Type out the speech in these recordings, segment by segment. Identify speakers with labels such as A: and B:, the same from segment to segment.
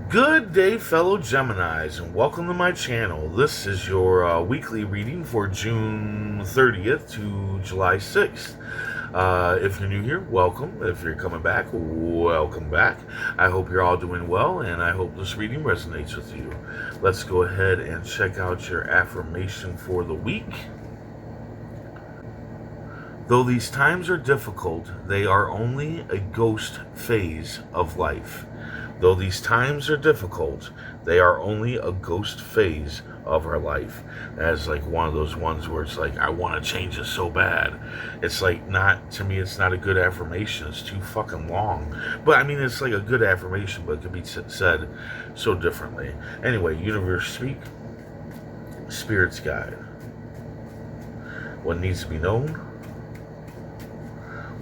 A: Good day, fellow Geminis, and welcome to my channel. This is your weekly reading for June 30th to July 6th. If you're new here, welcome. If you're coming back, welcome back. I hope you're all doing well, and I hope this reading resonates with you. Let's go ahead and check out your affirmation for the week. Though these times are difficult, they are only a ghost phase of life. Though these times are difficult, they are only a ghost phase of our life. That's like one of those ones where it's like, I want to change this so bad. It's like, not, to me, it's not a good affirmation. It's too fucking long. But I mean, it's like a good affirmation, but it could be said so differently. Anyway, universe speak, spirits guide. What needs to be known?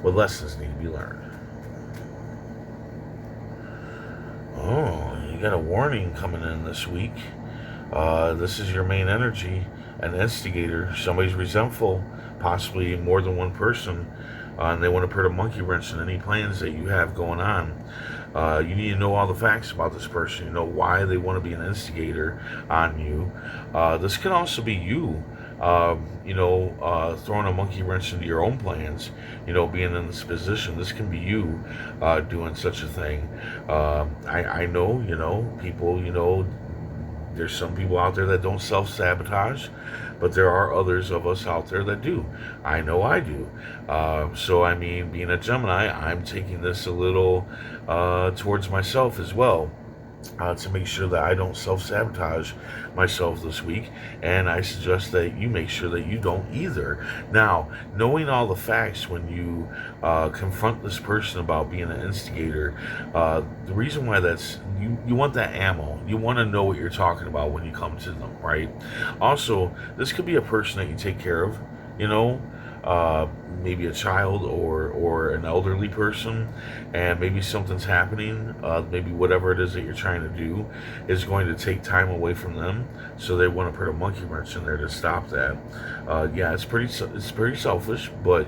A: What lessons need to be learned? Oh, you got a warning coming in this week. This is your main energy, an instigator. Somebody's resentful, possibly more than one person, and they want to put a monkey wrench in any plans that you have going on. You need to know all the facts about this person. You know why they want to be an instigator on you. This can also be you. Throwing a monkey wrench into your own plans, being in this position. This can be you doing such a thing. I know, people, there's some people out there that don't self-sabotage, but there are others of us out there that do. I know I do. Being a Gemini, I'm taking this a little towards myself as well. To make sure that I don't self-sabotage myself this week, and I suggest that you make sure that you don't either. Now, knowing all the facts when you confront this person about being an instigator, the reason why that's, you want that ammo. You want to know what you're talking about when you come to them, right? Also, this could be a person that you take care of, maybe a child or an elderly person, and maybe something's happening, maybe whatever it is that you're trying to do is going to take time away from them, so they want to put a monkey wrench in there to stop that. It's pretty selfish, but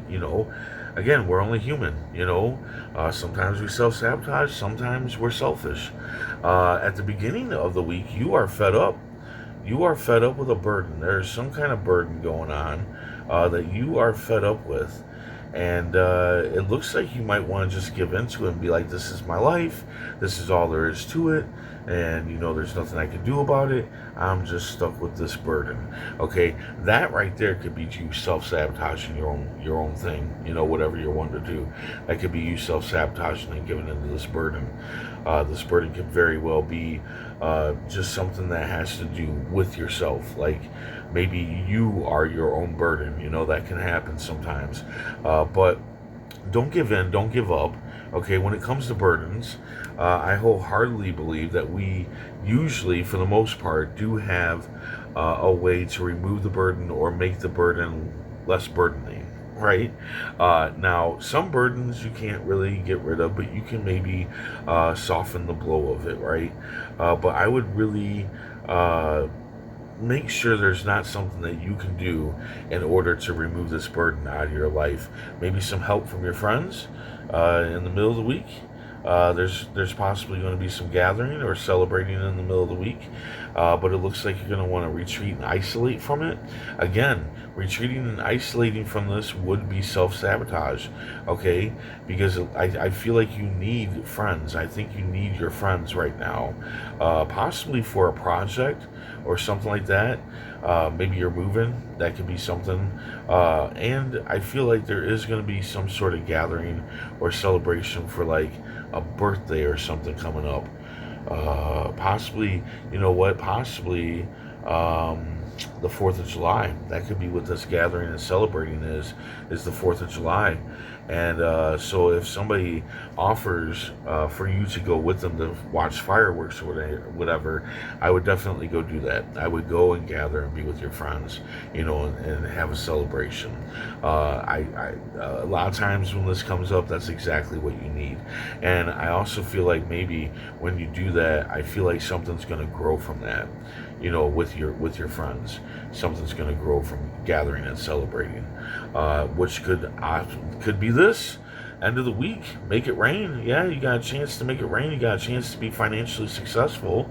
A: again, we're only human. Sometimes we self-sabotage, sometimes we're selfish. At the beginning of the week, you are fed up. You are fed up with a burden. There's some kind of burden going on that you are fed up with. And it looks like you might want to just give into it and be like, this is my life. This is all there is to it. And, there's nothing I can do about it. I'm just stuck with this burden. Okay, that right there could be you self-sabotaging your own thing, whatever you're wanting to do. That could be you self-sabotaging and giving into this burden. This burden could very well be just something that has to do with yourself. Like, maybe you are your own burden. That can happen sometimes. But don't give in, don't give up. Okay, when it comes to burdens, I wholeheartedly believe that we usually, for the most part, do have a way to remove the burden or make the burden less burdening, right? Now, some burdens you can't really get rid of, but you can maybe soften the blow of it, right? But I would really make sure there's not something that you can do in order to remove this burden out of your life. Maybe some help from your friends in the middle of the week. There's possibly going to be some gathering or celebrating in the middle of the week, but it looks like you're going to want to retreat and isolate from it. Again, retreating and isolating from this would be self-sabotage, okay? Because I feel like you need friends. I think you need your friends right now, possibly for a project or something like that. Maybe you're moving. That could be something. And I feel like there is going to be some sort of gathering or celebration for like a birthday or something coming up. Possibly, possibly the 4th of July. That could be what this gathering and celebrating is the 4th of July. And so if somebody offers for you to go with them to watch fireworks or whatever, I would definitely go do that. I would go and gather and be with your friends, and have a celebration. A lot of times when this comes up, that's exactly what you need. And I also feel like maybe when you do that, I feel like something's going to grow from that. With your friends, something's going to grow from gathering and celebrating, which could be this. end of the week, make it rain. Yeah, you got a chance to make it rain. You got a chance to be financially successful.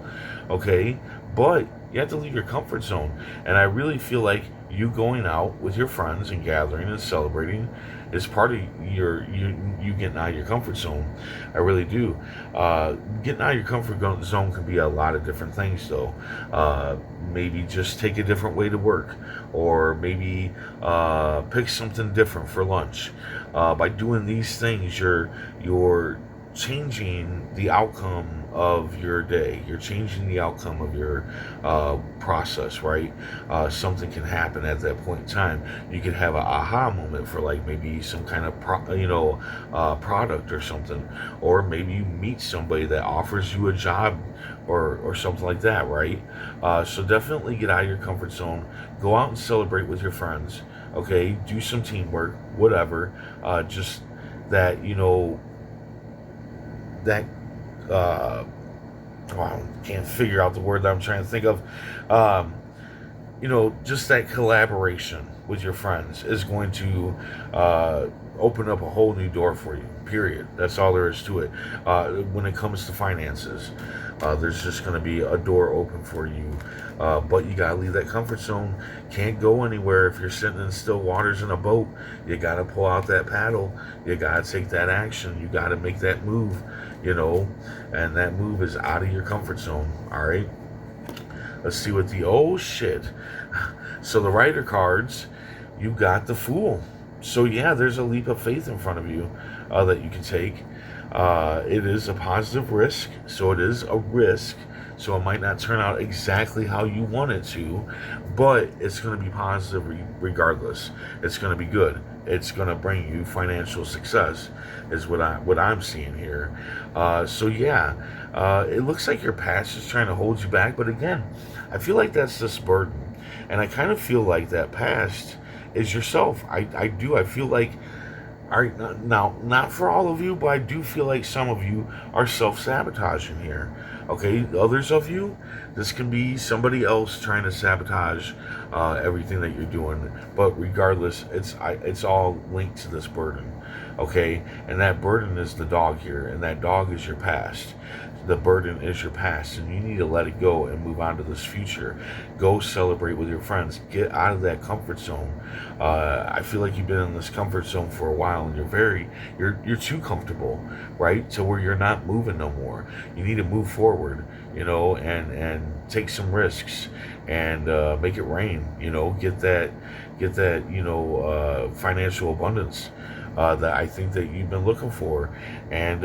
A: Okay, but you have to leave your comfort zone. And I really feel like you going out with your friends and gathering and celebrating is part of you getting out of your comfort zone. I really do. Getting out of your comfort zone can be a lot of different things, though. Maybe just take a different way to work, or maybe pick something different for lunch. By doing these things, you're changing the outcome of your day. You're changing the outcome of your process, right? Something can happen at that point in time. You could have an aha moment for like maybe some kind of product or something, or maybe you meet somebody that offers you a job or something like that, right? So definitely get out of your comfort zone. Go out and celebrate with your friends. Okay, do some teamwork, whatever. Just that that I can't figure out the word that I'm trying to think of. Just that collaboration with your friends is going to open up a whole new door for you. Period. That's all there is to it. When it comes to finances, there's just going to be a door open for you. But you got to leave that comfort zone. Can't go anywhere if you're sitting in still waters in a boat. You got to pull out that paddle. You got to take that action. You got to make that move, and that move is out of your comfort zone. All right. Let's see what oh shit. So the Rider cards, you got the Fool. So yeah, there's a leap of faith in front of you that you can take. It is a positive risk, so it is a risk. So it might not turn out exactly how you want it to, but it's going to be positive regardless. It's going to be good. It's going to bring you financial success, is what I'm seeing here. So yeah, it looks like your past is trying to hold you back, but again, I feel like that's this burden, and I kind of feel like that past is yourself. I do. I feel like, all right, now, not for all of you, but I do feel like some of you are self-sabotaging here. Okay, others of you, this can be somebody else trying to sabotage everything that you're doing. But regardless, it's all linked to this burden. Okay, and that burden is the dog here, and that dog is your past. The burden is your past, and you need to let it go and move on to this future. Go celebrate with your friends. Get out of that comfort zone. I feel like you've been in this comfort zone for a while, and you're too comfortable, right? To where you're not moving no more. You need to move forward, and take some risks and make it rain. Get that financial abundance that I think that you've been looking for. And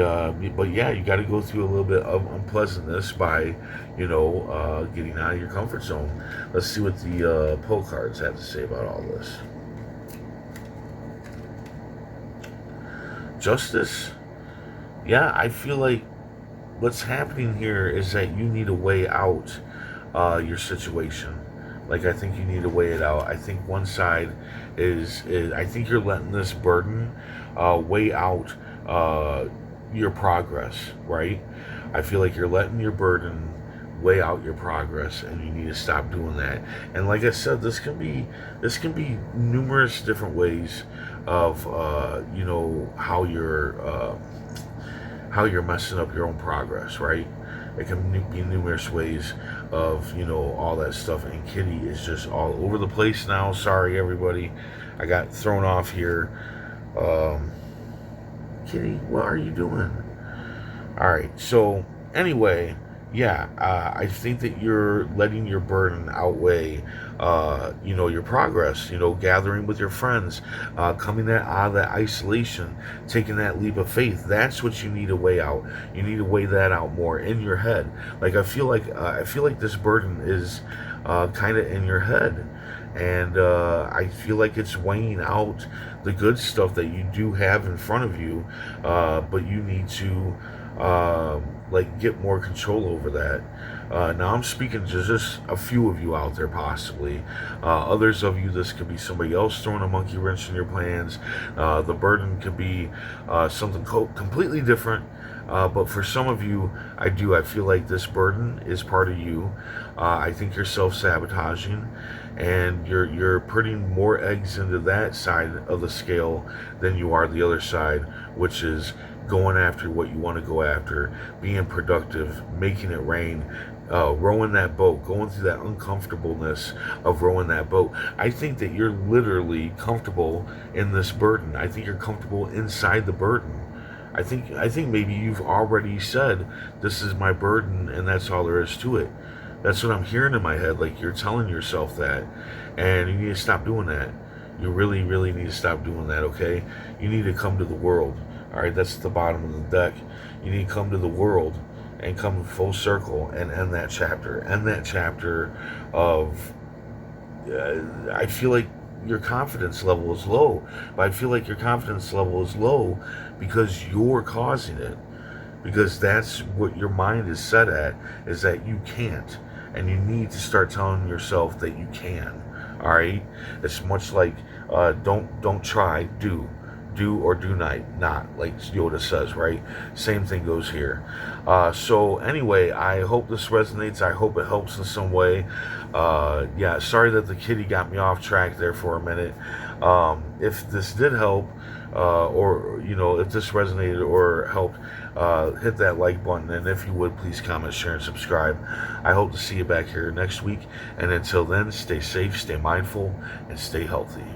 A: but yeah, you got to go through a little bit of unpleasantness by getting out of your comfort zone. Let's see what the pull cards have to say about all this. Justice. Yeah, I feel like what's happening here is that you need to weigh out your situation. Like, I think you need to weigh it out. I think one side is I think you're letting this burden weigh out your progress, right? I feel like you're letting your burden weigh out your progress, and you need to stop doing that. And like I said, this can be numerous different ways of how you're messing up your own progress, right? It can be numerous ways of all that stuff. And Kitty is just all over the place now. Sorry everybody, I got thrown off here. Kitty, what are you doing? All right, so anyway, yeah, I think that you're letting your burden outweigh your progress, gathering with your friends, coming out of that isolation, taking that leap of faith. That's what you need to weigh out. You need to weigh that out more in your head. Like, I feel like this burden is kind of in your head, and I feel like it's weighing out the good stuff that you do have in front of you, but you need to like get more control over that. Now I'm speaking to just a few of you out there, possibly. Others of you, this could be somebody else throwing a monkey wrench in your plans. The burden could be something completely different. But for some of you, I feel like this burden is part of you. I think you're self-sabotaging, and you're putting more eggs into that side of the scale than you are the other side, which is going after what you want to go after, being productive, making it rain, rowing that boat, going through that uncomfortableness of rowing that boat. I think that you're literally comfortable in this burden. I think you're comfortable inside the burden. I think maybe you've already said, this is my burden, and that's all there is to it. That's what I'm hearing in my head. Like, you're telling yourself that, and you need to stop doing that. You really, really need to stop doing that, okay? You need to come to the world. All right, that's the bottom of the deck. You need to come to the world and come full circle and end that chapter. End that chapter of, I feel like your confidence level is low. But I feel like your confidence level is low because you're causing it. Because that's what your mind is set at, is that you can't. And you need to start telling yourself that you can. All right? It's much like don't try, do or do not, like Yoda says, right? Same thing goes here. So anyway, I hope this resonates. I hope it helps in some way. Yeah, sorry that the kitty got me off track there for a minute. If this did help, or if this resonated or helped, hit that like button, and if you would, please comment, share, and subscribe. I hope to see you back here next week, and until then, stay safe, stay mindful, and stay healthy.